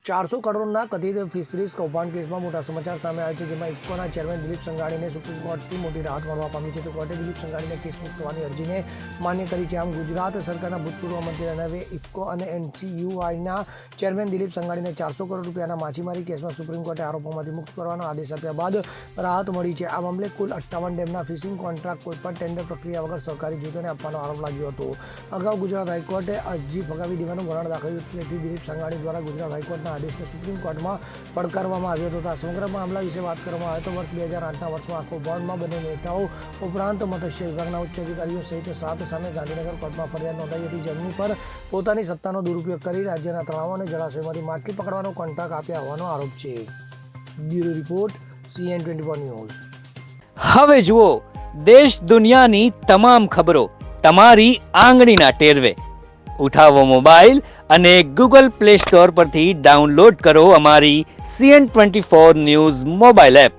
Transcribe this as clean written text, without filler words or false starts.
400 કરોડના કથિત ફિશરીઝ કૌભાંડ કેસમાં મોટા સમાચાર સામે આવ્યા છે, જેમાં ઇફકોના ચેરમેન દિલીપ સંઘાણીને સુપ્રીમ કોર્ટથી મોટી રાહત મળવા પામી છે. તો કોર્ટે દિલીપ સંઘાણીને કેસ મુક્ત થવાની અરજીને માન્ય કરી છે. આમ ગુજરાત સરકારના ભૂતપૂર્વ મંત્રી અને ઇફકો અને એનસીયુઆઈના ચેરમેન દિલીપ સંઘાણીને 400 કરોડ રૂપિયાના માછીમારી કેસમાં સુપ્રીમ કોર્ટે આરોપોમાંથી મુક્ત કરવાનો આદેશ આપ્યા બાદ રાહત મળી છે. આ મામલે કુલ 58 ડેમના ફિશિંગ કોન્ટ્રાક્ટ કોઈપણ ટેન્ડર પ્રક્રિયા વગર સહકારી જૂથોને આપવાનો આરોપ લાગ્યો હતો. અગાઉ ગુજરાત હાઈકોર્ટે અરજી ફગાવી દેવાનું વલણ દાખવ્યું હતું. તેથી દિલીપ સંઘાણી દ્વારા ગુજરાત હાઈકોર્ટના આદેશને સુપ્રીમ કોર્ટમાં પડકારવામાં આવ્યો હતો. સમગ્ર મામલા વિશે વાત કરવામાં આવે તો વર્ષ 2008ના વર્ષમાં આ કૌભાંડમાં બંને નેતાઓ ઉપરાંત મત્સ્ય વિભાગના ઉચ્ચ અધિકારીઓ સહિત 7 સામે ગાંધીનગર કોર્ટમાં ફરિયાદ નોંધાઈ હતી, જેમની પર પોતાની સત્તાનો દુરુપયોગ કરી રાજ્યના તળાવો અને જળાશયોમાંથી માછલી પકડવાનો કોન્ટ્રાક્ટ આપ્યા હોવાનો આરોપ છે. Bureau report CN24 news. હવે જુઓ દેશ દુનિયાની તમામ ખબરો તમારી આંગળીના ટેરવે. ઉઠાવો મોબાઈલ અને ગૂગલ પ્લે સ્ટોર પરથી ડાઉનલોડ કરો અમારી CN24 ન્યૂઝ મોબાઈલ એપ.